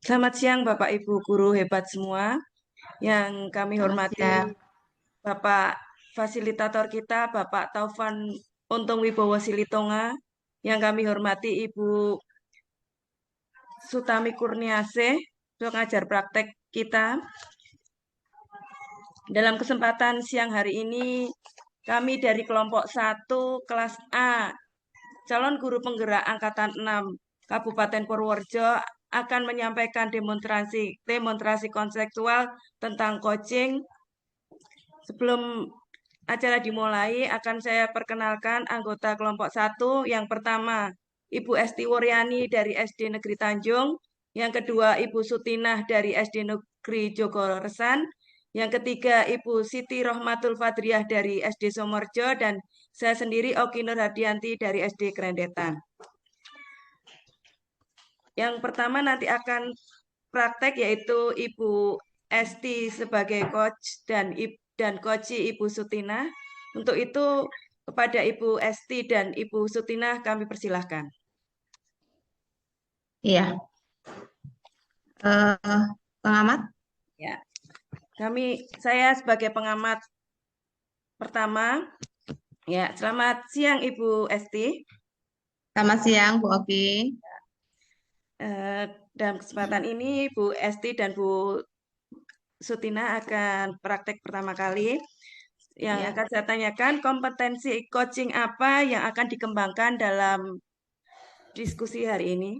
Selamat siang Bapak Ibu guru hebat semua. Yang kami Selamat hormati siang. Bapak fasilitator kita Bapak Taufan Untung Wibowo Silitonga. Yang kami hormati Ibu Sutami Kurniase, pengajar praktek kita. Dalam kesempatan siang hari ini kami dari kelompok 1 kelas A calon guru penggerak angkatan 6 Kabupaten Purworejo akan menyampaikan demonstrasi konseptual tentang coaching. Sebelum acara dimulai, akan saya perkenalkan anggota kelompok 1. Yang pertama, Ibu Esti Wuryani dari SD Negeri Tanjung. Yang kedua, Ibu Sutinah dari SD Negeri Jogoresan. Yang ketiga, Ibu Siti Rohmatul Fadriah dari SD Somorjo. Dan saya sendiri Oki Nur Hardianti dari SD Kerendetan. Yang pertama nanti akan praktek yaitu Ibu Esti sebagai coach dan coach Ibu Sutina. Untuk itu kepada Ibu Esti dan Ibu Sutina kami persilahkan. Iya, pengamat. Ya, saya sebagai pengamat pertama. Ya, selamat siang Ibu Esti. Selamat siang, Bu Oki. Eh, dalam kesempatan ini Bu Esti dan Bu Sutina akan praktek pertama kali. Yang Ya, akan saya tanyakan, kompetensi coaching apa yang akan dikembangkan dalam diskusi hari ini?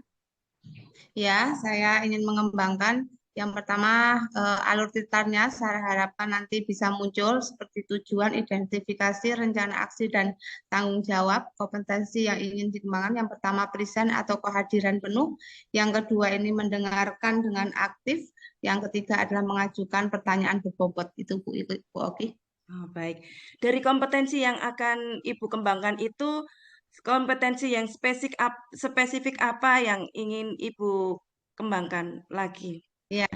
ya, saya ingin mengembangkan yang pertama alur titarnya. Saya harapkan nanti bisa muncul seperti tujuan, identifikasi, rencana aksi dan tanggung jawab. Kompetensi yang ingin dikembangkan yang pertama present atau kehadiran penuh. Yang kedua ini mendengarkan dengan aktif. Yang ketiga adalah mengajukan pertanyaan berbobot. Itu Bu Oki. Oh, baik. Dari kompetensi yang akan Ibu kembangkan itu, kompetensi yang spesifik apa yang ingin Ibu kembangkan lagi? Ya,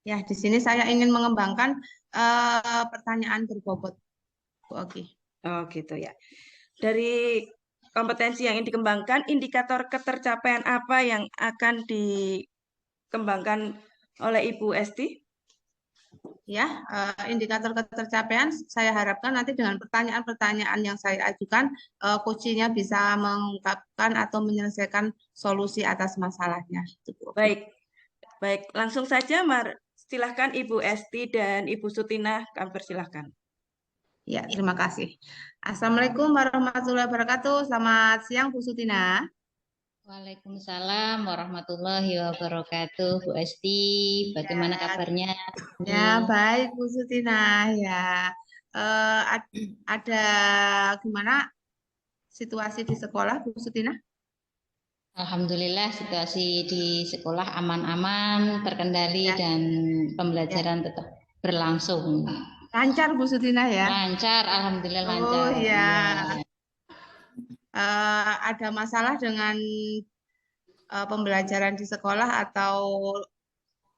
ya, di sini saya ingin mengembangkan pertanyaan berbobot, Bu Oki. Oh, gitu ya. Dari kompetensi yang ingin dikembangkan, indikator ketercapaian apa yang akan dikembangkan oleh Ibu Esti? Ya, indikator ketercapaian saya harapkan nanti dengan pertanyaan-pertanyaan yang saya ajukan, coaching-nya bisa mengungkapkan atau menyelesaikan solusi atas masalahnya. Itu, Bu Oki. Baik, baik. Langsung saja, silahkan Ibu Esti dan Ibu Sutina, kami persilahkan. Ya, terima kasih. Assalamualaikum warahmatullahi wabarakatuh. Selamat siang, Bu Sutina. Waalaikumsalam warahmatullahi wabarakatuh. Bu Esti, bagaimana Ya, kabarnya? ya, baik, Bu Sutina. Ya, ada gimana situasi di sekolah, Bu Sutina? Alhamdulillah situasi di sekolah aman-aman, terkendali Ya, dan ya. pembelajaran tetap berlangsung. Lancar Bu Sutina ya. Lancar, alhamdulillah Oh lancar. ya, Iya. ada masalah dengan pembelajaran di sekolah atau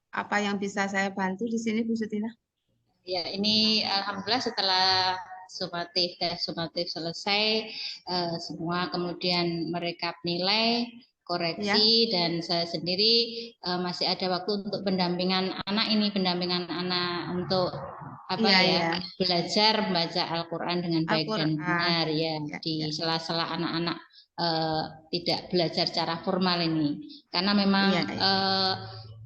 apa yang bisa saya bantu di sini Bu Sutina? Ya, ini alhamdulillah setelah sumatif dan sumatif selesai, semua kemudian merekap nilai, Ya, koreksi, dan saya sendiri masih ada waktu untuk pendampingan anak untuk apa iya ya, iya. belajar membaca Al-Quran dengan baik dan Al-Quran. benar ya, Ya, ya. di sela-sela anak-anak tidak belajar secara formal ini, karena memang Iya, iya.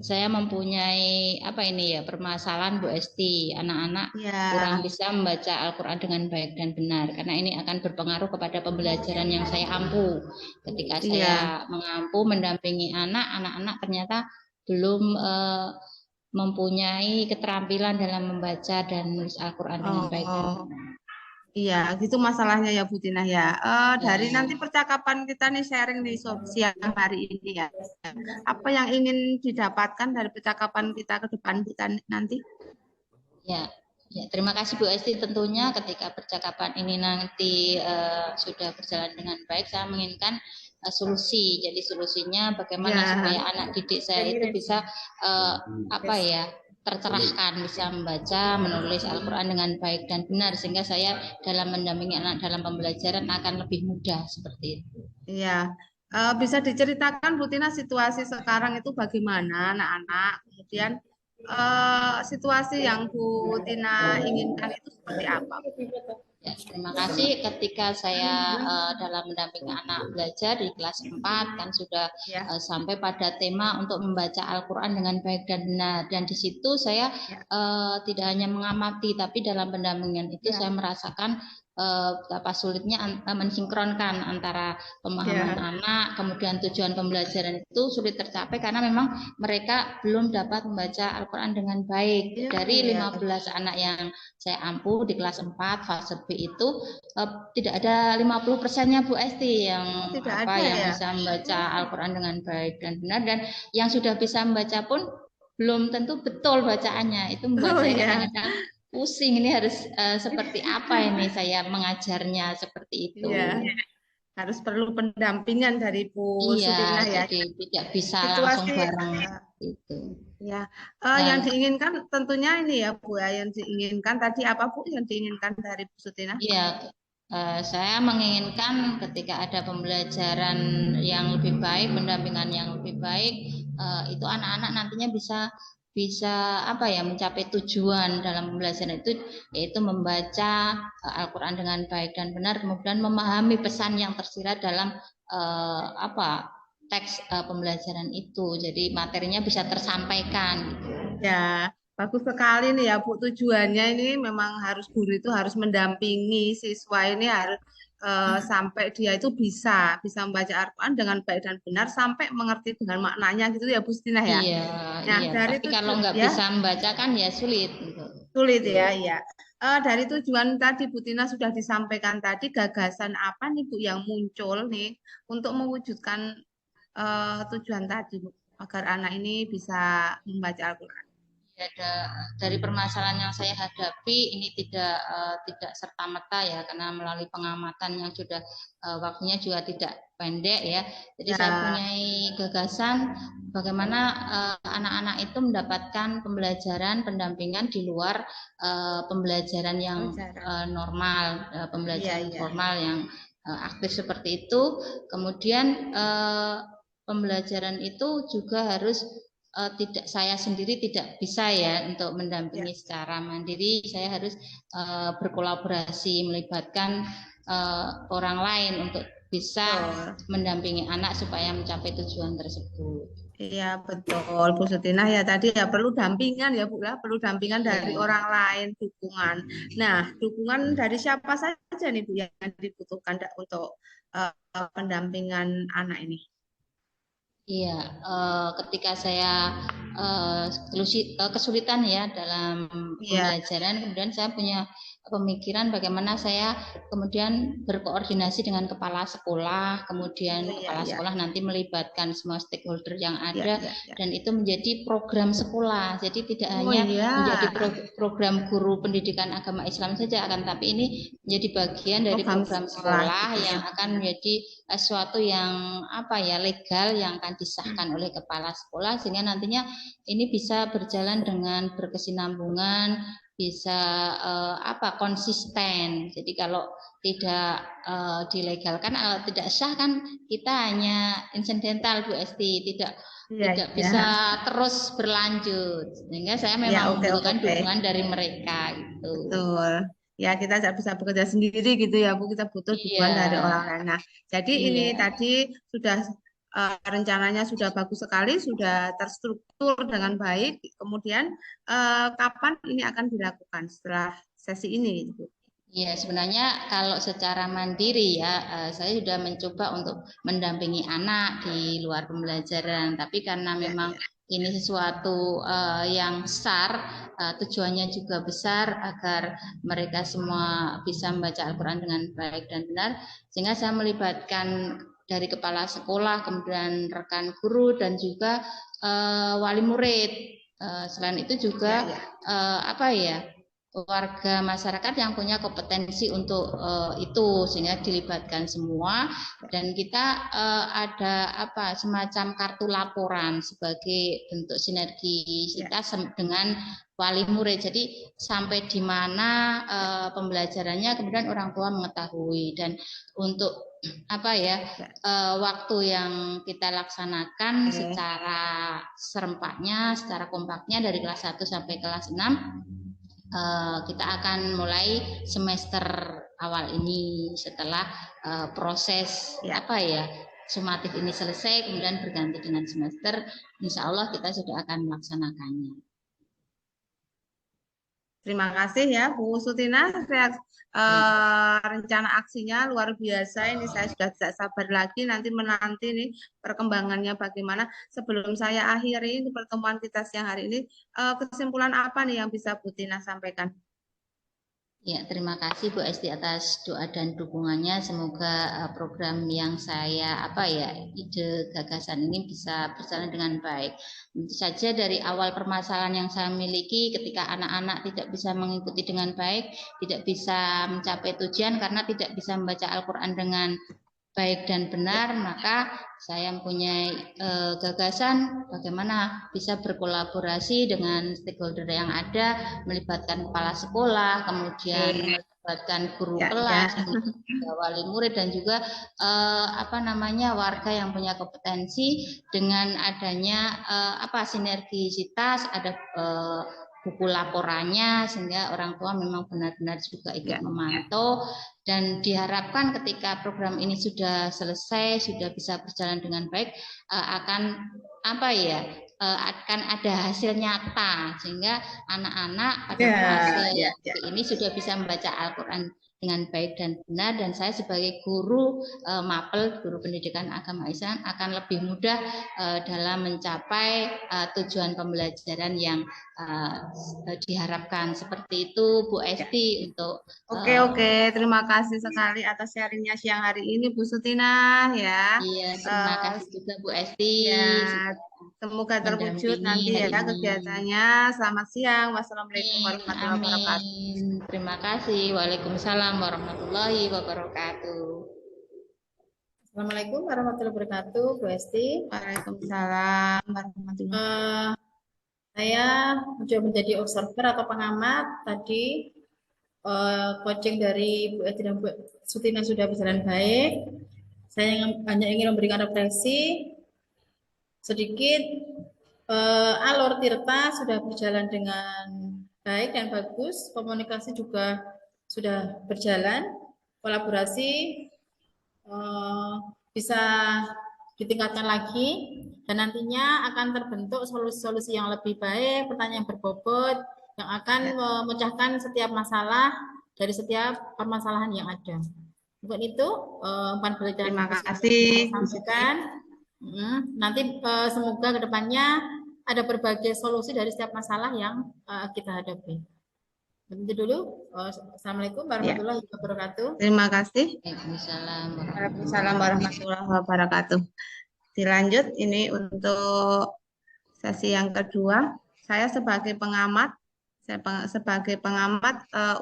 saya mempunyai apa ini ya, permasalahan Bu Esti, anak-anak kurang Iya, bisa membaca Al-Quran dengan baik dan benar, karena ini akan berpengaruh kepada pembelajaran yang saya ampu. Ketika iya. saya mengampu mendampingi anak-anak ternyata belum mempunyai keterampilan dalam membaca dan menulis Al-Quran dengan baik dan Oh, benar. iya. Gitu masalahnya ya Bu Tina ya. Dari nanti Ya, percakapan kita nih sharing nih siang hari ini ya. Apa yang ingin didapatkan dari percakapan kita ke depan kita nanti? ya, ya. Terima kasih Bu Esti. Tentunya ketika percakapan ini nanti sudah berjalan dengan baik, saya menginginkan solusi. Jadi solusinya bagaimana Ya, supaya anak didik saya itu bisa apa ya, tercerahkan, bisa membaca, menulis Al-Quran dengan baik dan benar, sehingga saya dalam mendampingi anak dalam pembelajaran akan lebih mudah seperti itu. iya. Bisa diceritakan Bu Tina situasi sekarang itu bagaimana anak-anak, kemudian situasi yang Bu Tina inginkan itu seperti apa? Ya, terima kasih. Ketika saya dalam mendampingi anak belajar di kelas 4 kan sudah Ya, sampai pada tema untuk membaca Al-Quran dengan baik dan benar. Dan di situ saya ya, tidak hanya mengamati, tapi dalam pendampingan itu ya, saya merasakan betapa sulitnya mensinkronkan antara pemahaman ya. anak, kemudian tujuan pembelajaran itu sulit tercapai karena memang mereka belum dapat membaca Al-Quran dengan baik. Iya, Dari iya, 15 anak yang saya ampu di kelas 4 fase B itu tidak ada 50%-nya Bu Esti yang tidak ada yang ya. bisa membaca Al-Quran dengan baik dan benar, dan yang sudah bisa membaca pun belum tentu betul bacaannya. Itu membuat Oh saya ya, kadang-kadang pusing, ini harus seperti apa ini saya mengajarnya seperti itu. iya. Harus perlu pendampingan dari Bu Iya, Sutina ya. jadi tidak bisa langsung Situasi bareng itu. ya, yang Dan diinginkan tentunya ini ya Bu ya, yang diinginkan tadi apa Bu yang diinginkan dari Bu Sutina? iya, saya menginginkan ketika ada pembelajaran yang lebih baik, pendampingan yang lebih baik, itu anak-anak nantinya bisa bisa apa ya mencapai tujuan dalam pembelajaran itu, yaitu membaca Al-Quran dengan baik dan benar, kemudian memahami pesan yang tersirat dalam teks pembelajaran itu. Jadi materinya bisa tersampaikan. Ya, bagus sekali nih ya Bu. Tujuannya ini memang harus guru itu harus mendampingi siswa ini harus sampai dia itu bisa membaca Al-Quran dengan baik dan benar sampai mengerti dengan maknanya gitu ya Bu Stina ya. Iya, Nah, iya. dari Tapi kalau tujuan nggak ya bisa membaca kan ya sulit gitu. sulit ya, ya. Dari tujuan tadi Bu Tina sudah disampaikan tadi gagasan apa nih Bu yang muncul nih untuk mewujudkan tujuan tadi Bu agar anak ini bisa membaca Al-Quran. Dari permasalahan yang saya hadapi ini tidak serta merta ya, karena melalui pengamatan yang sudah waktunya juga tidak pendek ya. Jadi saya Ya, punya gagasan bagaimana anak-anak itu mendapatkan pembelajaran pendampingan di luar pembelajaran yang pelajaran. normal, Iya, pembelajaran iya. formal yang aktif seperti itu. Kemudian pembelajaran itu juga harus tidak, saya sendiri tidak bisa ya untuk Ya, mendampingi secara mandiri. Saya harus berkolaborasi, melibatkan orang lain untuk bisa betul. mendampingi anak supaya mencapai tujuan tersebut. Iya, betul. Bu Sutina ya tadi ya perlu dampingan ya Bu ya, perlu dampingan dari Iya. orang lain, dukungan. Nah, dukungan dari siapa saja nih Bu yang dibutuhkan untuk pendampingan anak ini? Iya, ketika saya kesulitan ya dalam Iya, pembelajaran, kemudian saya punya pemikiran bagaimana saya kemudian berkoordinasi dengan kepala sekolah, kemudian iya, kepala iya, sekolah nanti melibatkan semua stakeholder yang iya, ada, iya, iya. dan itu menjadi program sekolah. Jadi tidak Oh hanya iya, menjadi program guru pendidikan agama Islam saja, akan tapi ini menjadi bagian dari program program sekolah sekolah gitu ya. yang akan menjadi suatu yang legal yang akan disahkan oleh kepala sekolah, sehingga nantinya ini bisa berjalan dengan berkesinambungan, bisa konsisten. Jadi kalau tidak dilegalkan, tidak sah kan kita hanya insidental Bu Esti, tidak Iya, iya. bisa terus berlanjut, sehingga saya Ya, memang oke, oke, membutuhkan oke. dukungan dari mereka gitu. Betul. Ya, kita tidak bisa bekerja sendiri gitu ya, Bu. Kita butuh Iya, dukungan dari orang lain. Nah, jadi ini iya. tadi sudah rencananya sudah bagus sekali, sudah terstruktur dengan baik. Kemudian kapan ini akan dilakukan setelah sesi ini, Bu? Ya, sebenarnya kalau secara mandiri ya, saya sudah mencoba untuk mendampingi anak di luar pembelajaran. Tapi karena Ya, memang ya. ini sesuatu yang besar, tujuannya juga besar agar mereka semua bisa membaca Al-Quran dengan baik dan benar, sehingga saya melibatkan dari kepala sekolah, kemudian rekan guru, dan juga wali murid. Selain itu juga Ya, warga masyarakat yang punya kompetensi untuk itu, sehingga dilibatkan semua, dan kita ada semacam kartu laporan sebagai bentuk sinergi kita dengan wali murid. Jadi sampai di mana pembelajarannya kemudian orang tua mengetahui. Dan untuk apa ya, waktu yang kita laksanakan secara serempaknya, secara kompaknya dari kelas 1 sampai kelas 6, kita akan mulai semester awal ini setelah proses apa ya, sumatif ini selesai, kemudian berganti dengan semester, insya Allah kita sudah akan melaksanakannya. Terima kasih ya Bu Sutina, rencana aksinya luar biasa. Ini saya sudah tidak sabar lagi nanti menanti nih perkembangannya bagaimana. Sebelum saya akhiri pertemuan kita siang hari ini, kesimpulan apa nih yang bisa Bu Tina sampaikan? Ya, terima kasih Bu Esti atas doa dan dukungannya. Semoga program yang saya ide gagasan ini bisa berjalan dengan baik. Tentu saja dari awal permasalahan yang saya miliki, ketika anak-anak tidak bisa mengikuti dengan baik, tidak bisa mencapai tujuan karena tidak bisa membaca Al-Quran dengan baik dan benar, maka saya mempunyai gagasan bagaimana bisa berkolaborasi dengan stakeholder yang ada, melibatkan kepala sekolah, kemudian melibatkan guru kelas, wali murid, dan juga warga yang punya kompetensi. Dengan adanya sinergisitas, ada buku laporannya, sehingga orang tua memang benar-benar juga ikut memantau. Dan diharapkan ketika program ini sudah selesai, sudah bisa berjalan dengan baik, akan ada hasil nyata, sehingga anak-anak pada fase ini sudah bisa membaca Al-Quran dengan baik dan benar. Dan saya sebagai guru mapel, guru pendidikan agama Islam, akan lebih mudah dalam mencapai tujuan pembelajaran yang diharapkan. Seperti itu Bu Esti untuk Oke, terima kasih sekali atas sharingnya siang hari ini Bu Sutina ya. Iya, terima kasih juga Bu Esti. Ya, semoga terwujud nanti ya kegiatannya. Selamat siang. Wassalamualaikum warahmatullahi wabarakatuh. Terima kasih. Waalaikumsalam warahmatullahi wabarakatuh. Assalamualaikum warahmatullahi wabarakatuh, Bu Esti. Waalaikumsalam warahmatullahi wabarakatuh. Saya mencoba menjadi observer atau pengamat. Tadi coaching dari Bu Esti dan Bu Sutina sudah berjalan baik. Saya hanya ingin memberikan refleksi sedikit. Alur Tirta sudah berjalan dengan baik dan bagus. Komunikasi juga sudah berjalan. Kolaborasi bisa ditingkatkan lagi, dan nantinya akan terbentuk solusi-solusi yang lebih baik, pertanyaan berbobot yang akan memecahkan setiap masalah dari setiap permasalahan yang ada. Untuk itu, umpan balik terima kasih. Sampaikan. Nanti semoga kedepannya ada berbagai solusi dari setiap masalah yang kita hadapi. Itu dulu. Assalamualaikum warahmatullahi wabarakatuh. Terima kasih. Waalaikumsalam warahmatullahi wabarakatuh. Dilanjut ini untuk sesi yang kedua. Saya sebagai pengamat,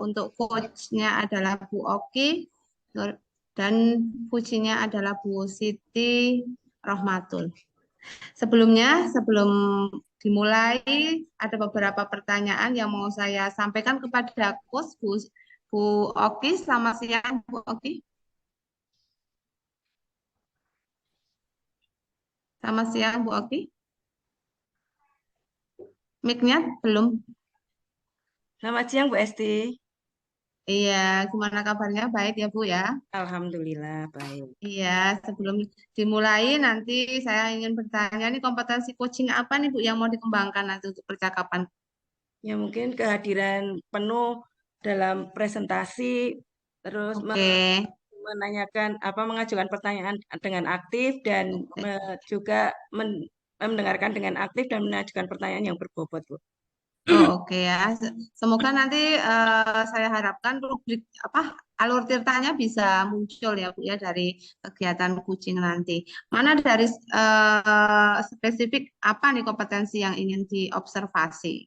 untuk coachnya adalah Bu Oki dan pujinya adalah Bu Siti Rohmatul. Sebelum dimulai, ada beberapa pertanyaan yang mau saya sampaikan kepada coach Bu Oki. Selamat siang Bu Oki. Selamat siang Bu Oki. Mic-nya belum. Selamat siang Bu Esti. Iya, gimana kabarnya? Baik ya Bu ya? Alhamdulillah baik. Iya, sebelum dimulai nanti saya ingin bertanya nih, kompetensi coaching apa nih Bu yang mau dikembangkan nanti untuk percakapan? Ya mungkin kehadiran penuh dalam presentasi, terus menanyakan mengajukan pertanyaan dengan aktif, dan juga mendengarkan dengan aktif dan mengajukan pertanyaan yang berbobot Bu. Oke ya, semoga nanti saya harapkan rubrik alur tirtanya bisa muncul ya Bu ya dari kegiatan coaching nanti. Mana dari spesifik apa nih kompetensi yang ingin diobservasi?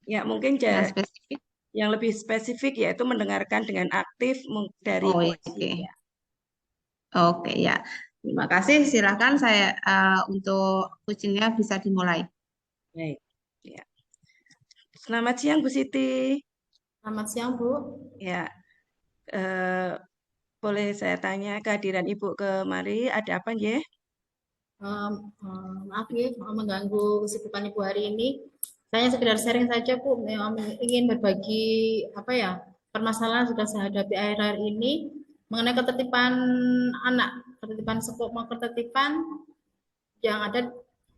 Ya mungkin spesifik. Yang lebih spesifik yaitu mendengarkan dengan aktif dari coaching. Oke ya, terima kasih. Silakan saya untuk coachingnya bisa dimulai. Baik. Ya. Selamat siang Bu Siti. Selamat siang, Bu. Ya, eh, boleh saya tanya kehadiran Ibu kemari ada apa ya? Maaf ya, mengganggu kesibukan Ibu hari ini. Saya sekedar sharing saja, Bu. Ingin berbagi apa ya permasalahan sudah saya hadapi akhir-akhir ini mengenai ketertiban anak, ketertiban sekolah, ketertiban yang ada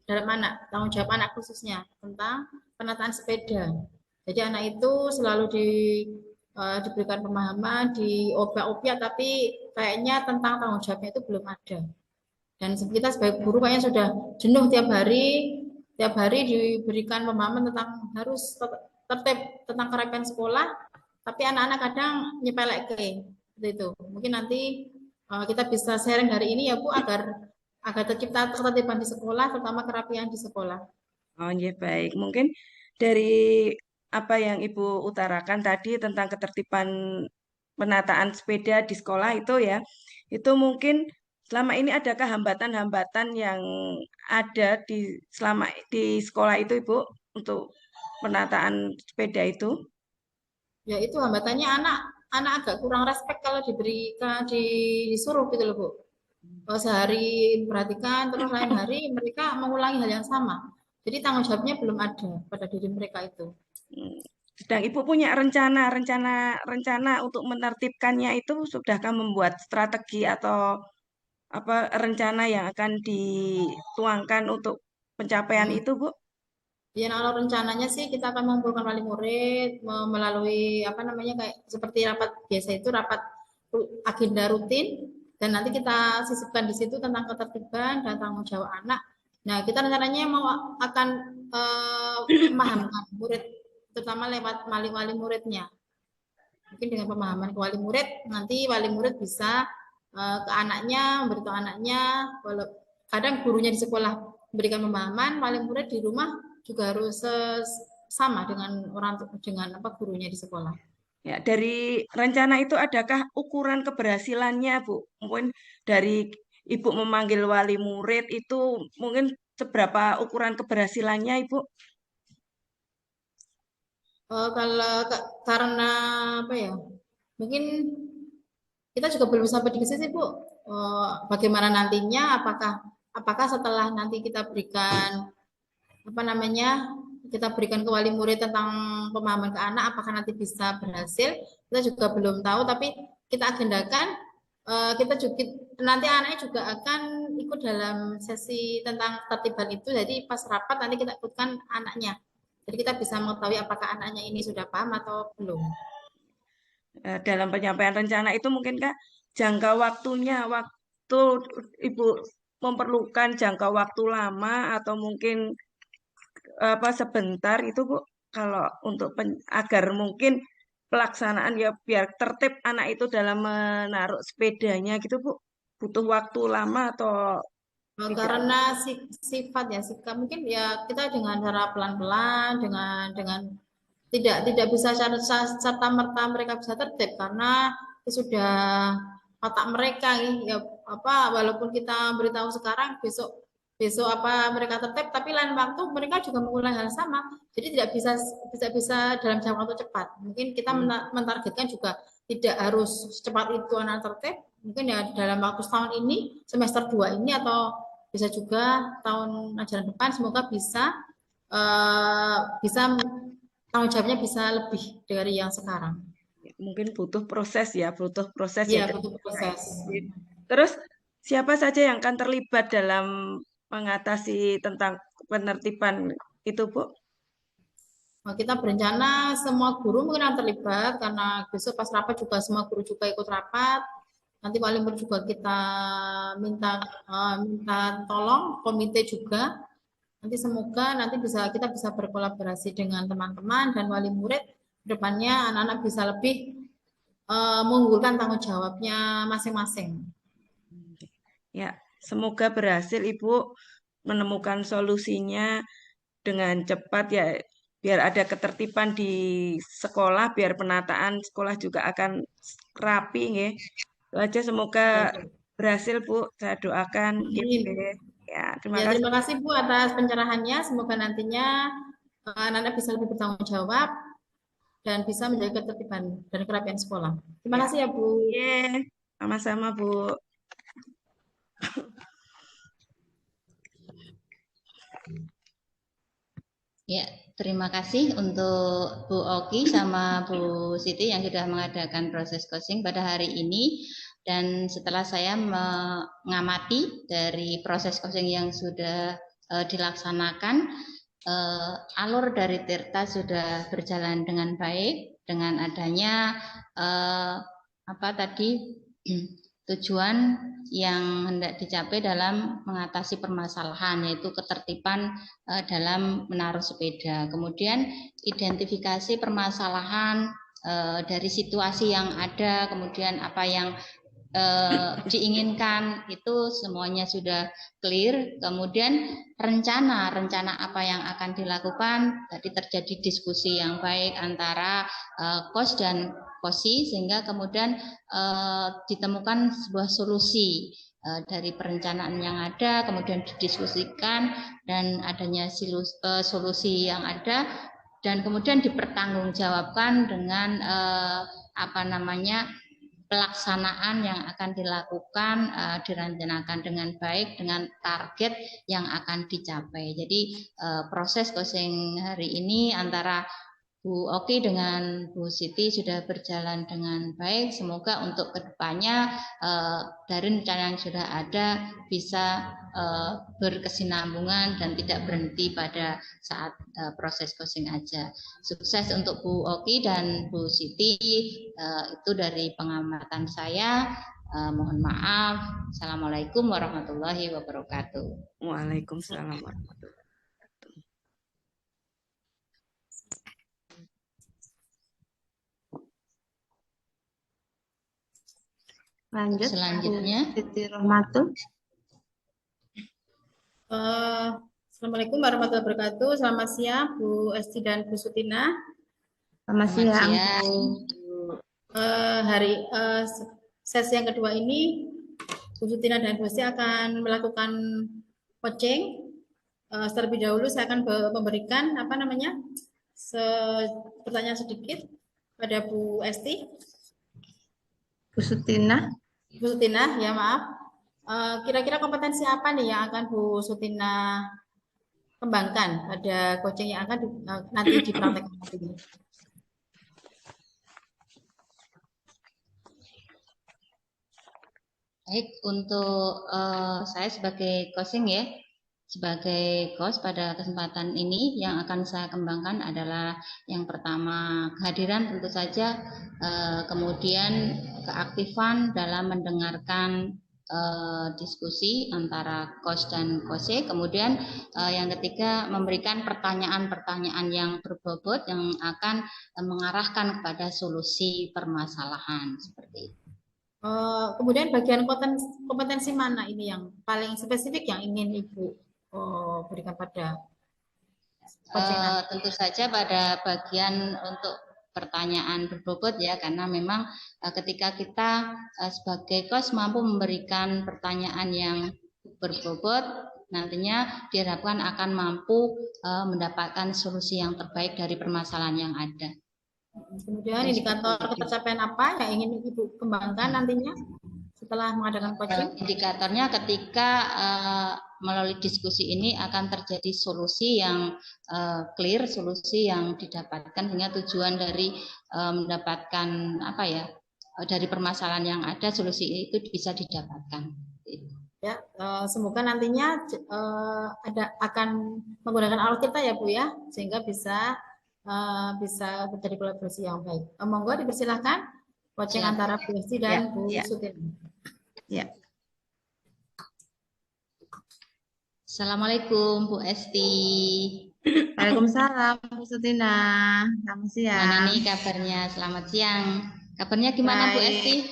dalam anak, tanggung jawab anak khususnya tentang penataan sepeda. Jadi anak itu selalu diberikan pemahaman, diobat-obat, tapi kayaknya tentang tanggung jawabnya itu belum ada. Dan kita sebagai guru kayaknya sudah jenuh tiap hari diberikan pemahaman tentang harus tertib tentang kerapian sekolah, tapi anak-anak kadang nyepelek seperti itu. Mungkin nanti kita bisa sharing hari ini ya Bu agar tercipta ketertiban di sekolah, terutama kerapian di sekolah. Oh iya baik, mungkin dari apa yang Ibu utarakan tadi tentang ketertiban penataan sepeda di sekolah itu ya, itu mungkin selama ini adakah hambatan-hambatan yang ada selama di sekolah itu Ibu untuk penataan sepeda itu? Ya itu hambatannya anak agak kurang respect kalau disuruh gitu loh Bu. Sehari perhatikan, terus lain hari mereka mengulangi hal yang sama. Jadi tanggung jawabnya belum ada pada diri mereka itu. Hmm. Sedang Ibu punya rencana untuk menertibkannya itu sudahkah membuat strategi atau apa rencana yang akan dituangkan untuk pencapaian Hmm. itu, Bu? Ya, kalau rencananya sih kita akan mengumpulkan wali murid melalui apa namanya kayak seperti rapat biasa itu rapat agenda rutin dan nanti kita sisipkan di situ tentang ketertiban dan tanggung jawab anak. Nah, kita rencananya mau akan memahamkan murid terutama lewat wali muridnya. Mungkin dengan pemahaman ke wali murid nanti wali murid bisa ke anaknya memberitahu anaknya kadang gurunya di sekolah memberikan pemahaman, wali murid di rumah juga harus sama dengan gurunya di sekolah. Ya, dari rencana itu adakah ukuran keberhasilannya, Bu? Mungkin dari Ibu memanggil wali murid itu mungkin seberapa ukuran keberhasilannya, Ibu? Kalau karena apa ya? Mungkin kita juga belum sampai di sini, Bu. Bagaimana nantinya? Apakah setelah nanti kita berikan apa namanya? Kita berikan ke wali murid tentang pemahaman ke anak, apakah nanti bisa berhasil? Kita juga belum tahu, tapi kita agendakan kita juga nanti anaknya juga akan ikut dalam sesi tentang tertiban itu. Jadi pas rapat nanti kita ikutkan anaknya. Jadi kita bisa mengetahui apakah anaknya ini sudah paham atau belum. Dalam penyampaian rencana itu mungkin Kak jangka waktunya, waktu Ibu memerlukan jangka waktu lama atau mungkin apa sebentar itu Bu kalau untuk agar mungkin pelaksanaan ya biar tertib anak itu dalam menaruh sepedanya gitu Bu butuh waktu lama atau tidak? Karena sifat ya sikap mungkin ya kita dengan cara pelan-pelan dengan tidak bisa serta merta mereka bisa tertib karena itu sudah otak mereka ya apa walaupun kita beritahu sekarang besok besok apa mereka tertib tapi lain waktu mereka juga mengulang hal sama jadi tidak bisa dalam jangka waktu cepat mungkin kita mentargetkan juga tidak harus secepat itu anak tertib mungkin ya dalam waktu setahun ini semester 2 ini atau bisa juga tahun ajaran depan semoga bisa tanggung jawabnya bisa lebih dari yang sekarang. Mungkin butuh proses ya Iya, ya. butuh proses. Terus siapa saja yang akan terlibat dalam mengatasi tentang penertiban itu, Bu? Kita berencana semua guru mungkin akan terlibat karena besok pas rapat juga semua guru juga ikut rapat. Nanti wali murid juga kita minta tolong komite juga. Nanti semoga kita bisa berkolaborasi dengan teman-teman dan wali murid depannya anak-anak bisa lebih mengunggulkan tanggung jawabnya masing-masing. Ya, semoga berhasil Ibu menemukan solusinya dengan cepat ya biar ada ketertiban di sekolah, biar penataan sekolah juga akan rapi nggih. Itu aja semoga berhasil Bu. Saya doakan. Ya, terima kasih. Terima kasih Bu atas pencerahannya. Semoga nantinya anak-anak bisa lebih bertanggung jawab dan bisa menjaga ketertiban dan kerapian sekolah. Terima Ya. kasih ya Bu. Oke, sama-sama Bu. Ya, terima kasih untuk Bu Oki sama Bu Siti yang sudah mengadakan proses coaching pada hari ini. Dan setelah saya mengamati dari proses coaching yang sudah dilaksanakan, alur dari Tirta sudah berjalan dengan baik dengan adanya tujuan yang hendak dicapai dalam mengatasi permasalahan, yaitu ketertiban dalam menaruh sepeda. Kemudian identifikasi permasalahan dari situasi yang ada, kemudian apa yang diinginkan itu semuanya sudah clear. Kemudian rencana apa yang akan dilakukan, tadi terjadi diskusi yang baik antara kos dan kosi, sehingga kemudian ditemukan sebuah solusi dari perencanaan yang ada, kemudian didiskusikan dan adanya solusi yang ada, dan kemudian dipertanggungjawabkan dengan pelaksanaan yang akan dilakukan, direncanakan dengan baik dengan target yang akan dicapai. Jadi proses coaching hari ini antara Bu Oki dengan Bu Siti sudah berjalan dengan baik. Semoga untuk kedepannya dari rencana yang sudah ada bisa berkesinambungan dan tidak berhenti pada saat proses coaching aja. Sukses untuk Bu Oki dan Bu Siti. Itu dari pengamatan saya. Mohon maaf. Assalamualaikum warahmatullahi wabarakatuh. Waalaikumsalam warahmatullahi wabarakatuh. Lanjut, Selanjutnya. Bu Siti Rohmatul. Assalamualaikum warahmatullahi wabarakatuh. Selamat siang Bu Esti dan Bu Sutina. Selamat siang, Bu. Sesi yang kedua ini Bu Sutina dan Bu Esti akan melakukan coaching. Terlebih dahulu saya akan memberikan pertanyaan sedikit pada Bu Esti. Bu Sutina. Bu Sutina, ya maaf. Kira-kira kompetensi apa nih yang akan Bu Sutina kembangkan pada coaching yang akan nanti dipraktekkan nanti? Baik, untuk saya sebagai coaching ya, sebagai coach pada kesempatan ini yang akan saya kembangkan adalah yang pertama kehadiran tentu saja, kemudian keaktifan dalam mendengarkan diskusi antara coach dan coach, kemudian yang ketiga memberikan pertanyaan-pertanyaan yang berbobot yang akan mengarahkan kepada solusi permasalahan seperti itu. Kemudian bagian kompetensi mana ini yang paling spesifik yang ingin Ibu berikan pada coaching nanti? Tentu saja pada bagian untuk pertanyaan berbobot ya, karena memang ketika kita sebagai coach mampu memberikan pertanyaan yang berbobot, nantinya diharapkan akan mampu mendapatkan solusi yang terbaik dari permasalahan yang ada. Kemudian indikator ketercapaian apa yang ingin Ibu kembangkan nantinya setelah mengadakan coaching? Indikatornya ketika melalui diskusi ini akan terjadi solusi yang clear, solusi yang didapatkan, hingga tujuan dari mendapatkan dari permasalahan yang ada, solusi itu bisa didapatkan. Ya, semoga nantinya akan menggunakan alur kita ya Bu ya, sehingga bisa terjadi kolaborasi yang baik. Monggo dipersilahkan coaching antara Bu Esti dan Bu Sutina. Ya. Assalamualaikum Bu Esti. Waalaikumsalam Bu Sutina. Selamat siang. Mana nih kabarnya? Selamat siang. Kabarnya gimana Bu Esti?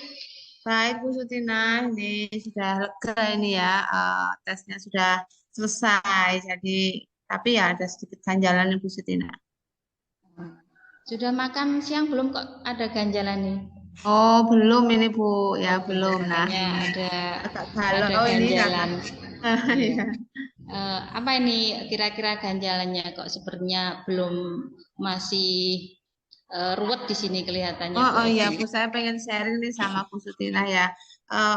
Baik Bu Sutina, ini sudah lega ini ya, tesnya sudah selesai. Jadi tapi ya ada sedikit ganjalan Bu Sutina. Sudah makan siang belum, kok ada ganjalan nih? Oh belum ini Bu, ya belum. Nah ada agak galau ini ganjalan. Ya. Apa ini kira-kira ganjalannya kok sepertinya belum masih ruwet di sini kelihatannya Bu Oh iya Esti. Bu, saya pengen sharing nih sama Bu Sutina ya.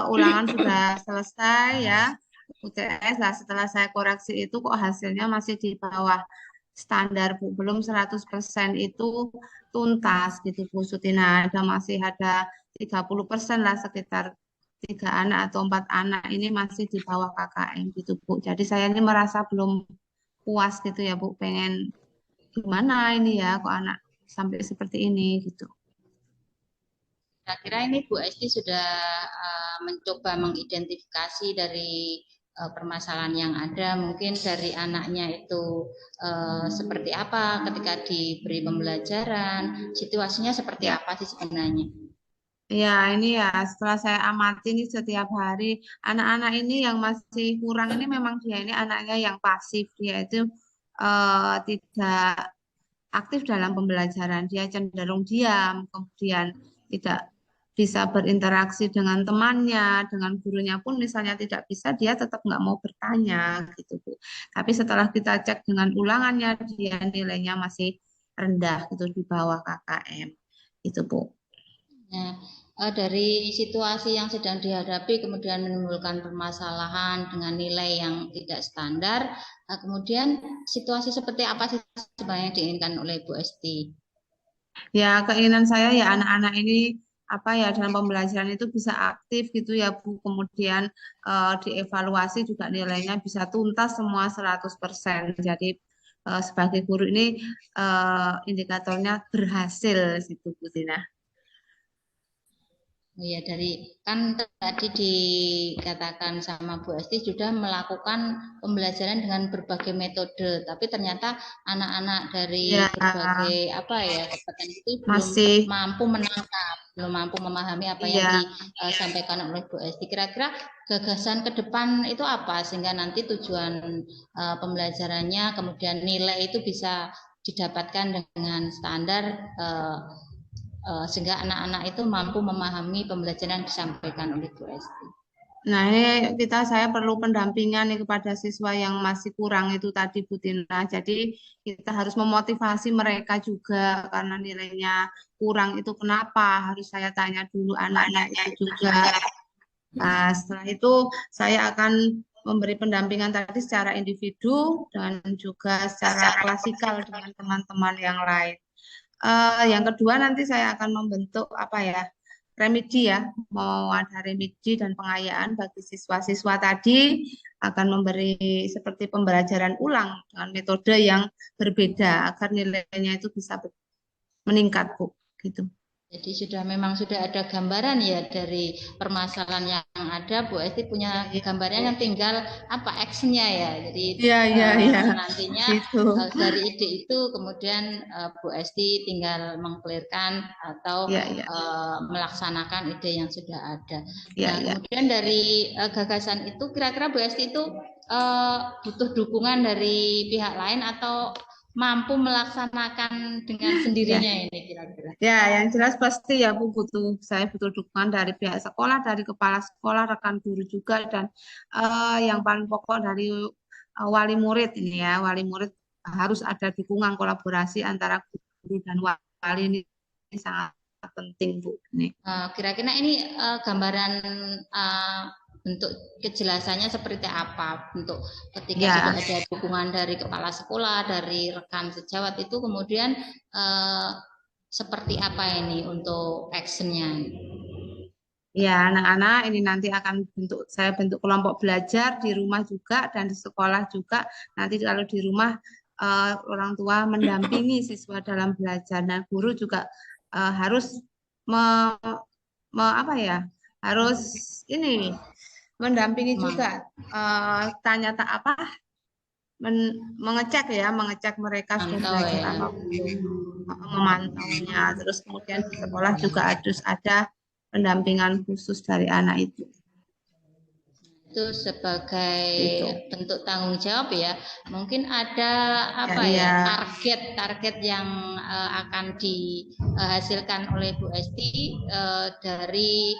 Ulangan sudah selesai ya, UTS lah. Setelah saya koreksi itu kok hasilnya masih di bawah standar Bu. Belum 100% itu tuntas gitu Bu Sutina. Masih ada 30% lah, sekitar 3 anak atau 4 anak ini masih di bawah KKM gitu Bu. Jadi saya ini merasa belum puas gitu ya Bu. Pengen gimana ini ya kok anak sampai seperti ini gitu. Kira-kira ini Bu Esti sudah mencoba mengidentifikasi dari permasalahan yang ada, mungkin dari anaknya itu seperti apa ketika diberi pembelajaran, situasinya seperti Ya. apa sih sebenarnya? Ya, ini ya setelah saya amati nih setiap hari anak-anak ini yang masih kurang ini memang dia ini anaknya yang pasif, dia itu tidak aktif dalam pembelajaran, dia cenderung diam, kemudian tidak bisa berinteraksi dengan temannya, dengan gurunya pun misalnya tidak bisa, dia tetap nggak mau bertanya gitu Bu. Tapi setelah kita cek dengan ulangannya, dia nilainya masih rendah gitu di bawah KKM itu Bu. Nah, dari situasi yang sedang dihadapi kemudian menimbulkan permasalahan dengan nilai yang tidak standar, kemudian situasi seperti apa sih sebenarnya diinginkan oleh Bu Esti? Ya, keinginan saya ya anak-anak ini apa ya dalam pembelajaran itu bisa aktif gitu ya Bu. Kemudian dievaluasi juga nilainya bisa tuntas semua 100%. Jadi sebagai guru ini indikatornya berhasil gitu Bu Tina. Ya, dari kan tadi dikatakan sama Bu Esti sudah melakukan pembelajaran dengan berbagai metode, tapi ternyata anak-anak dari Ya, berbagai apa ya kekuatan itu belum masih mampu menangkap, belum mampu memahami apa yang iya. disampaikan oleh Bu Esti. Kira-kira gagasan ke depan itu apa sehingga nanti tujuan pembelajarannya kemudian nilai itu bisa didapatkan dengan standar sehingga anak-anak itu mampu memahami pembelajaran yang disampaikan oleh Bu Esti. Nah, ini saya perlu pendampingan nih kepada siswa yang masih kurang itu tadi Bu Tina. Jadi kita harus memotivasi mereka juga karena nilainya kurang itu kenapa? Harus saya tanya dulu anak-anak itu juga. Nah, setelah itu saya akan memberi pendampingan tadi secara individu dan juga secara klasikal dengan teman-teman yang lain. Yang kedua nanti saya akan membentuk apa ya? Remedi ya, mau ada remedi dan pengayaan bagi siswa-siswa tadi, akan memberi seperti pembelajaran ulang dengan metode yang berbeda agar nilainya itu bisa meningkat Bu gitu. Jadi memang sudah ada gambaran ya dari permasalahan yang ada. Bu Esti punya Ya, gambarnya yang tinggal apa actionnya ya. Jadi ya, nantinya gitu. dari ide itu kemudian Bu Esti tinggal mengklirkan atau Ya. melaksanakan ide yang sudah ada. Ya. Kemudian dari gagasan itu kira-kira Bu Esti itu butuh dukungan dari pihak lain atau mampu melaksanakan dengan sendirinya ini kira-kira? Ya, yang jelas pasti ya Bu saya butuh dukungan dari pihak sekolah, dari kepala sekolah, rekan guru juga, dan yang paling pokok dari wali murid ini ya, wali murid harus ada dukungan kolaborasi antara guru dan wali ini sangat penting Bu. Kira-kira ini gambaran bentuk kejelasannya seperti apa bentuk ketika sudah ada dukungan dari kepala sekolah, dari rekan sejawat itu kemudian seperti apa ini untuk actionnya? Ya, anak-anak ini nanti akan saya bentuk kelompok belajar di rumah juga dan di sekolah juga. Nanti kalau di rumah orang tua mendampingi siswa dalam belajar. Nah, guru juga harus harus ini mendampingi juga mengecek mereka sudah belajar apa belum, memantaunya. Terus kemudian di sekolah juga harus ada pendampingan khusus dari anak itu. Itu sebagai bentuk tanggung jawab ya. Mungkin ada target yang akan dihasilkan oleh Bu Esti dari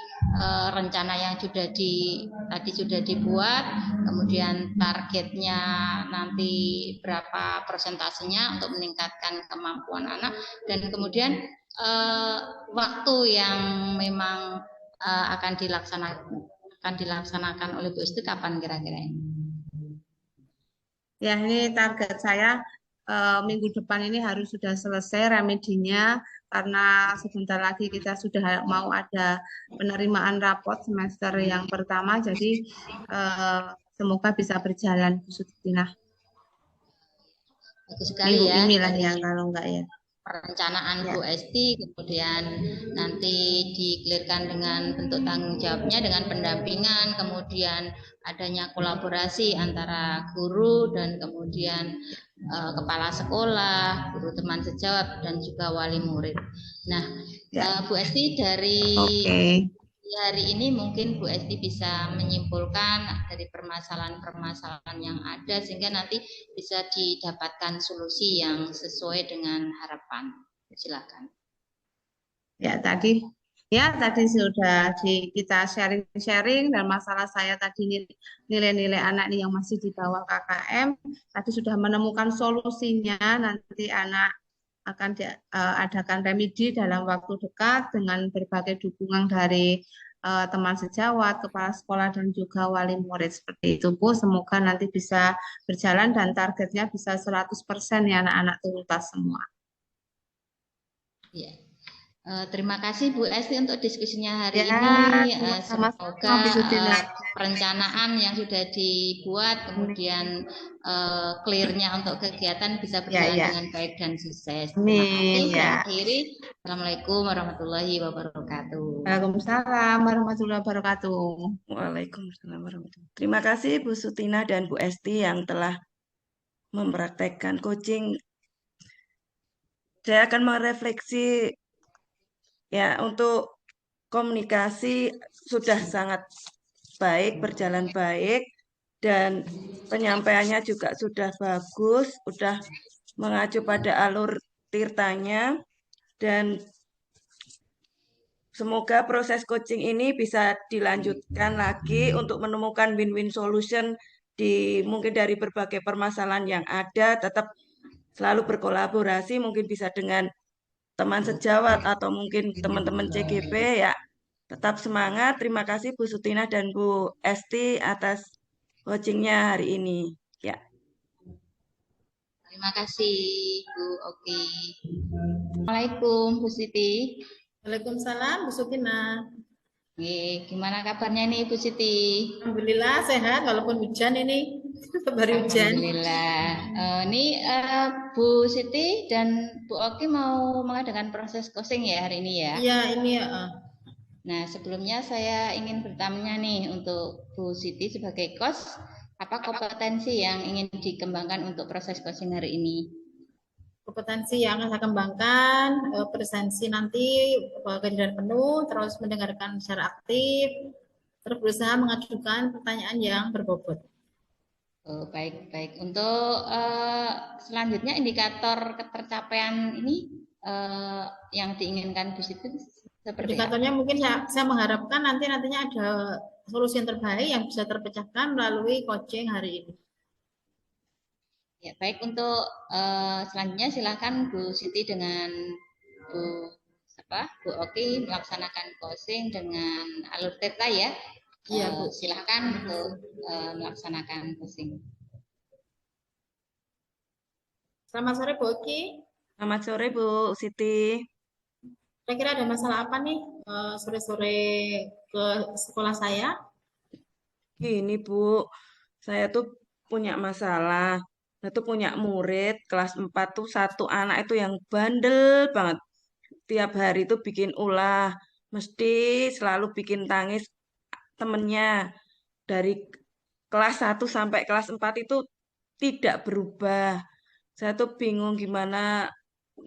rencana yang tadi sudah dibuat, kemudian targetnya nanti berapa persentasenya untuk meningkatkan kemampuan anak, dan kemudian waktu yang memang akan dilaksanakan oleh Bu Esti kapan kira-kira ini? Ya, ini target saya minggu depan ini harus sudah selesai remedinya, karena sebentar lagi kita sudah mau ada penerimaan raport semester yang pertama, jadi semoga bisa berjalan, Bu Sutina. Bagus sekali Minggu ya, inilah dari ya, kalau enggak ya. perencanaan Ya. Bu Esti, kemudian nanti dikelirkan dengan bentuk tanggung jawabnya dengan pendampingan, kemudian adanya kolaborasi antara guru dan kemudian kepala sekolah, guru teman sejawat, dan juga wali murid. Nah, Ya. Bu Esti, dari hari ini mungkin Bu Esti bisa menyimpulkan dari permasalahan-permasalahan yang ada sehingga nanti bisa didapatkan solusi yang sesuai dengan harapan. Silakan. Ya, tadi sudah kita sharing-sharing, dan masalah saya tadi nilai-nilai anak yang masih di bawah KKM tadi sudah menemukan solusinya. Nanti anak akan diadakan remedi dalam waktu dekat dengan berbagai dukungan dari teman sejawat, kepala sekolah, dan juga wali murid. Seperti itu, Bu. Semoga nanti bisa berjalan dan targetnya bisa 100% ya anak-anak tuntas semua. Ya. Terima kasih Bu Esti untuk diskusinya hari Ya, ini. sama-sama, Semoga perencanaan yang sudah dibuat kemudian clear-nya untuk kegiatan bisa berjalan dengan baik dan sukses. Terima kasih. Saya akhiri. Assalamualaikum warahmatullahi wabarakatuh. Waalaikumsalam warahmatullahi wabarakatuh. Waalaikumsalam warahmatullahi wabarakatuh. Terima kasih Bu Sutina dan Bu Esti yang telah mempraktekkan coaching. Saya akan merefleksi ya, untuk komunikasi sudah sangat baik, berjalan baik, dan penyampaiannya juga sudah bagus, sudah mengacu pada alur tirtanya, dan semoga proses coaching ini bisa dilanjutkan lagi untuk menemukan win-win solution mungkin dari berbagai permasalahan yang ada, tetap selalu berkolaborasi, mungkin bisa dengan teman sejawat atau mungkin teman-teman CGP ya. Tetap semangat. Terima kasih Bu Sutina dan Bu Esti atas coachingnya hari ini. Ya. Terima kasih Bu Oki. Assalamualaikum Bu Siti. Waalaikumsalam Bu Sutina. Gimana kabarnya nih Bu Siti? Alhamdulillah sehat walaupun hujan ini. Baru hujan. Alhamdulillah. Ini Bu Siti dan Bu Oki mau mengadakan proses coaching ya hari ini ya? Iya, ini ya. Nah, sebelumnya saya ingin bertanya nih untuk Bu Siti sebagai coach, apa kompetensi yang ingin dikembangkan untuk proses coaching hari ini? Kompetensi yang akan saya kembangkan, presensi nanti kehadiran penuh, terus mendengarkan secara aktif, terus berusaha mengajukan pertanyaan yang berbobot. Oh, baik. Untuk selanjutnya indikator ketercapaian ini yang diinginkan Bu Siti seperti indikatornya apa? Mungkin saya mengharapkan nantinya ada solusi yang terbaik yang bisa terpecahkan melalui coaching hari ini. Ya, baik. Untuk selanjutnya silakan Bu Siti dengan Bu Oki melaksanakan coaching dengan alur teta ya. Iya, Bu. Silakan untuk melaksanakan coaching. Selamat sore Bu Oki. Selamat sore Bu Siti. Kira-kira ada masalah apa nih sore-sore ke sekolah saya? Gini Bu, saya tuh punya masalah. Saya tuh punya murid kelas 4 tuh satu anak itu yang bandel banget. Tiap hari tuh bikin ulah, mesti selalu bikin tangis temennya. Dari kelas 1 sampai kelas 4 itu tidak berubah. Saya tuh bingung gimana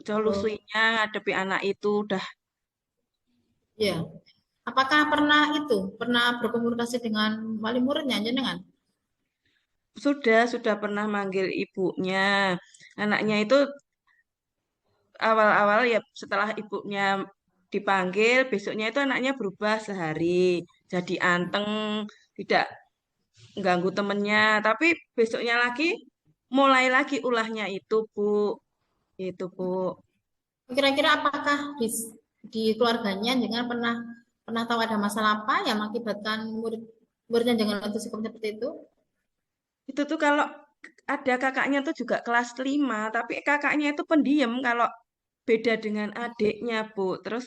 solusinya ngadepi anak itu. Udah. Ya. Apakah pernah berkomunikasi dengan wali muridnya jenengan? Sudah pernah manggil ibunya. Anaknya itu awal-awal ya setelah ibunya dipanggil, besoknya itu anaknya berubah sehari, jadi anteng, tidak ganggu temennya. Tapi besoknya lagi mulai lagi ulahnya itu, Bu. Itu, Bu. Kira-kira apakah di keluarganya jangan pernah pernah tahu ada masalah apa yang mengakibatkan muridnya jangan untuk sikap seperti itu? Itu tuh kalau ada kakaknya tuh juga kelas 5, tapi kakaknya itu pendiam kalau beda dengan adiknya, Bu. Terus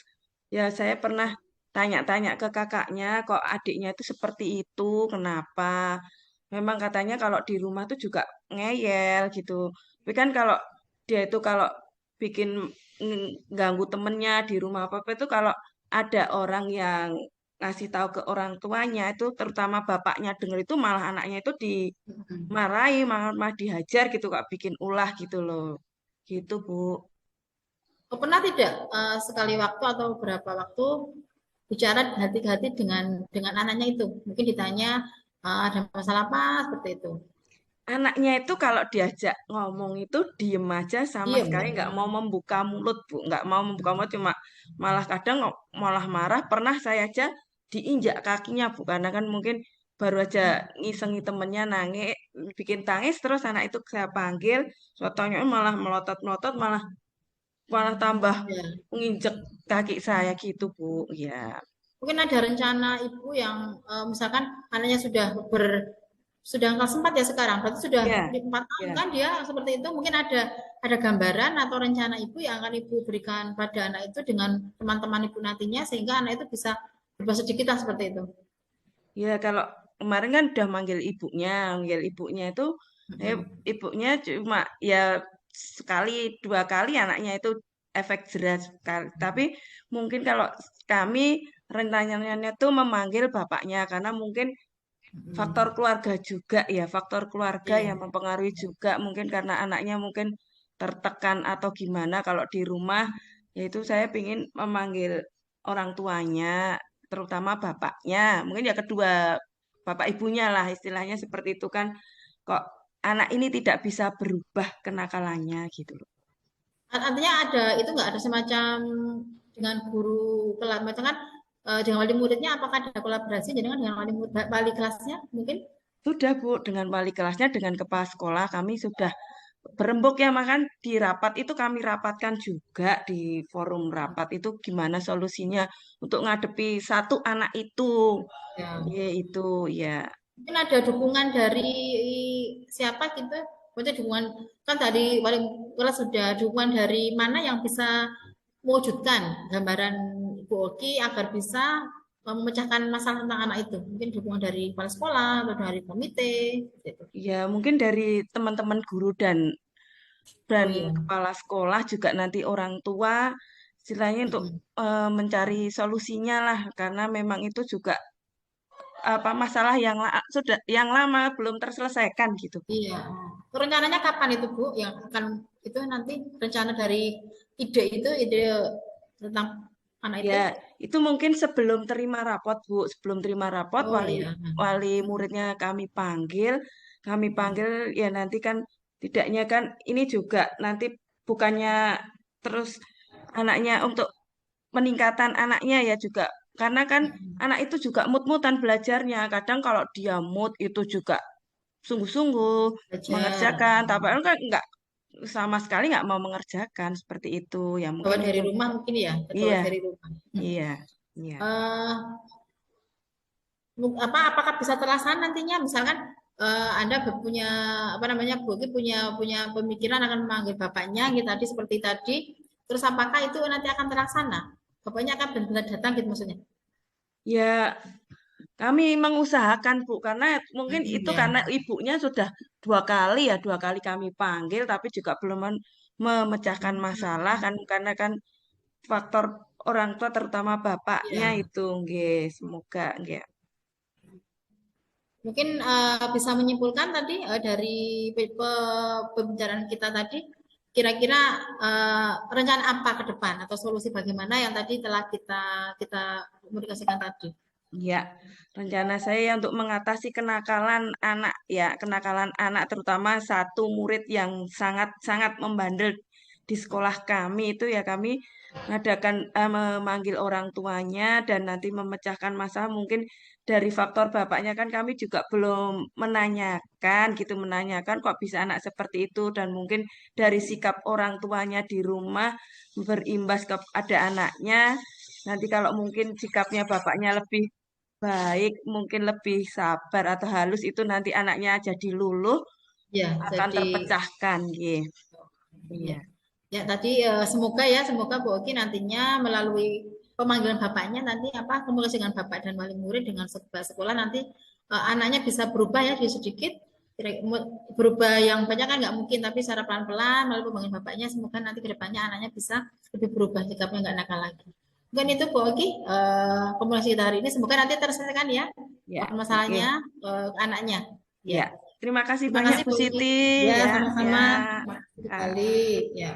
ya saya pernah tanya-tanya ke kakaknya, kok adiknya itu seperti itu, kenapa? Memang katanya kalau di rumah tuh juga ngeyel gitu. Tapi kan kalau dia itu kalau bikin ganggu temennya di rumah apa-apa itu kalau ada orang yang ngasih tahu ke orang tuanya itu terutama bapaknya denger itu malah anaknya itu dimarahi, malah dihajar gitu Kak, bikin ulah gitu loh. Gitu, Bu. Oh, pernah tidak sekali waktu atau beberapa waktu bicara hati-hati dengan anaknya itu? Mungkin ditanya ada masalah apa seperti itu. Anaknya itu kalau diajak ngomong itu diem aja sama Diem sekali ya. nggak mau membuka mulut, Bu. Nggak mau membuka mulut, cuma malah kadang malah marah. Pernah saya aja diinjak kakinya, Bu. Karena kan mungkin baru aja ngisengi temennya nangis, bikin tangis, terus anak itu saya panggil, sotonya malah melotot-melotot, malah malah tambah Ya. menginjek kaki saya gitu, Bu. Ya. Mungkin ada rencana ibu yang misalkan anaknya sudah kelas 4 ya sekarang, berarti sudah Ya, 4 tahun ya. kan dia seperti itu. Mungkin ada gambaran atau rencana ibu yang akan ibu berikan pada anak itu dengan teman-teman ibu nantinya sehingga anak itu bisa berubah sedikit lah seperti itu. Ya, kalau kemarin kan udah manggil ibunya itu, eh, Mm-mm. ibunya cuma ya sekali dua kali anaknya itu efek jelas sekali. Tapi mungkin kalau kami rencananya tuh memanggil bapaknya karena mungkin faktor Mm-mm. keluarga juga ya, faktor keluarga Iya. yang mempengaruhi juga mungkin karena anaknya mungkin tertekan atau gimana kalau di rumah, yaitu saya ingin memanggil orang tuanya, terutama bapaknya, mungkin ya kedua bapak ibunya lah istilahnya seperti itu kan, kok anak ini tidak bisa berubah kenakalannya gitu loh. Artinya ada itu nggak ada semacam dengan guru kelas, misalkan dengan wali muridnya apakah ada kolaborasi jadi kan dengan wali kelasnya mungkin? Sudah Bu, dengan wali kelasnya, dengan kepala sekolah kami sudah berembuk ya, makan di rapat itu kami rapatkan juga di forum rapat itu gimana solusinya untuk ngadepi satu anak itu. Ya. Ya itu ya. Mungkin ada dukungan dari siapa gitu? Maksudnya dukungan kan tadi wali kelas sudah dukungan dari mana yang bisa mewujudkan gambaran Ibu Oki agar bisa memecahkan masalah tentang anak itu. Mungkin dukungan dari kepala sekolah atau dari komite gitu. Ya mungkin dari teman-teman guru dan Oh iya. kepala sekolah juga nanti orang tua istilahnya untuk Mm-mm. mencari solusinya lah karena memang itu juga apa masalah sudah yang lama belum terselesaikan gitu. Iya. Rencananya kapan itu Bu yang akan itu nanti rencana dari ide tentang anak Ya, itu? itu mungkin sebelum terima rapot, Bu. Sebelum terima rapot, Oh wali iya. wali muridnya kami panggil ya nanti kan tidaknya kan ini juga nanti bukannya terus anaknya untuk peningkatan anaknya ya juga karena kan anak itu juga mood-moodan belajarnya. Kadang kalau dia mood itu juga sungguh-sungguh Belajar. mengerjakan, tapi kan enggak sama sekali nggak mau mengerjakan seperti itu. Ya Bawa mungkin dari itu. rumah mungkin ya, bawa Iya, dari rumah. iya, iya. Eh, apakah bisa terlaksana nantinya misalkan Anda punya apa namanya Bu Oki punya pemikiran akan memanggil bapaknya gitu tadi seperti tadi terus apakah itu nanti akan terlaksana bapaknya akan benar-benar datang gitu maksudnya. Ya, kami mengusahakan, Bu, karena mungkin itu Ya. karena ibunya sudah dua kali kami panggil, tapi juga belum memecahkan masalah kan, karena kan faktor orang tua terutama bapaknya Ya. itu, nggih, semoga, nggih. Mungkin bisa menyimpulkan tadi dari pembicaraan kita tadi kira-kira rencana apa ke depan atau solusi bagaimana yang tadi telah kita kita komunikasikan tadi. Ya, rencana saya untuk mengatasi kenakalan anak ya, kenakalan anak terutama satu murid yang sangat-sangat membandel di sekolah kami itu ya kami memanggil orang tuanya dan nanti memecahkan masalah. Mungkin dari faktor bapaknya kan kami juga belum menanyakan gitu, menanyakan kok bisa anak seperti itu, dan mungkin dari sikap orang tuanya di rumah berimbas kepada anaknya. Nanti kalau mungkin sikapnya bapaknya lebih baik, mungkin lebih sabar atau halus, itu nanti anaknya jadi luluh Ya, akan jadi terpecahkan gitu. ya. Iya. Ya, tadi semoga Bu Oki nantinya melalui pemanggilan bapaknya nanti komunikasi dengan bapak dan wali murid dengan sekolah nanti anaknya bisa berubah ya sedikit berubah yang banyak kan nggak mungkin, tapi secara pelan-pelan melalui pemanggilan bapaknya semoga nanti kedepannya anaknya bisa lebih berubah sikapnya nggak nakal lagi. Mungkin itu Bu Oki komunikasi kita hari ini semoga nanti terselesaikan ya Ya, oke. masalahnya anaknya Ya. ya. Terima kasih Terima banyak kasih Bu Bu Oki. Siti Ya, ya, sama-sama. ya. Makasih Ya. sekali ya.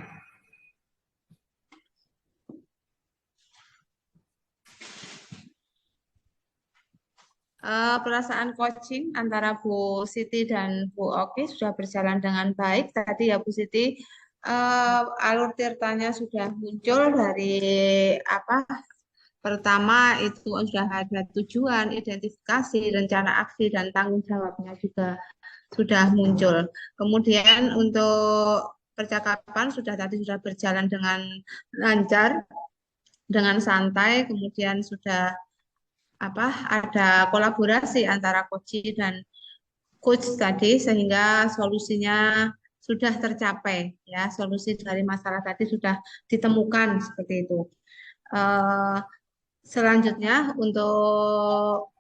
Perasaan coaching antara Bu Siti dan Bu Oki sudah berjalan dengan baik. Tadi ya Bu Siti, alur tirtanya sudah muncul dari apa? Pertama itu sudah ada tujuan, identifikasi, rencana aksi, dan tanggung jawabnya juga sudah muncul. Kemudian untuk percakapan sudah berjalan dengan lancar, dengan santai, kemudian sudah ada kolaborasi antara coach tadi sehingga solusinya sudah tercapai ya, solusi dari masalah tadi sudah ditemukan seperti itu. Eh, Selanjutnya untuk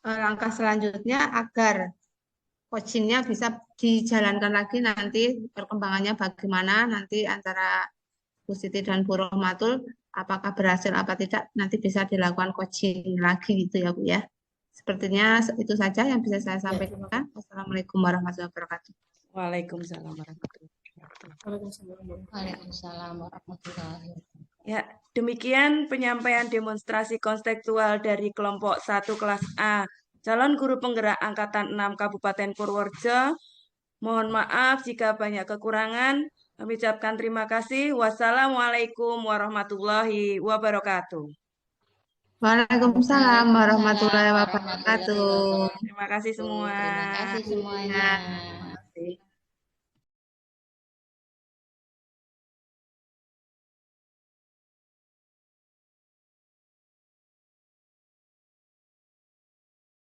langkah selanjutnya agar coachingnya bisa dijalankan lagi, nanti perkembangannya bagaimana nanti antara Bu Siti dan Bu Rohmatul, apakah berhasil apa tidak, nanti bisa dilakukan coaching lagi gitu ya Bu ya. Sepertinya itu saja yang bisa saya Ya, terima sampaikan. kasih. Wassalamualaikum warahmatullahi wabarakatuh. Waalaikumsalam warahmatullahi wabarakatuh. Waalaikumsalam warahmatullahi wabarakatuh. Ya, demikian penyampaian demonstrasi konstekstual dari kelompok 1 kelas A, calon guru penggerak angkatan 6 Kabupaten Purworejo. Mohon maaf jika banyak kekurangan. Kami ucapkan terima kasih. Wassalamualaikum warahmatullahi wabarakatuh. Waalaikumsalam warahmatullahi Waalaikumsalam warahmatullahi wabarakatuh. wabarakatuh. Terima kasih semua. Terima kasih Ya. semuanya.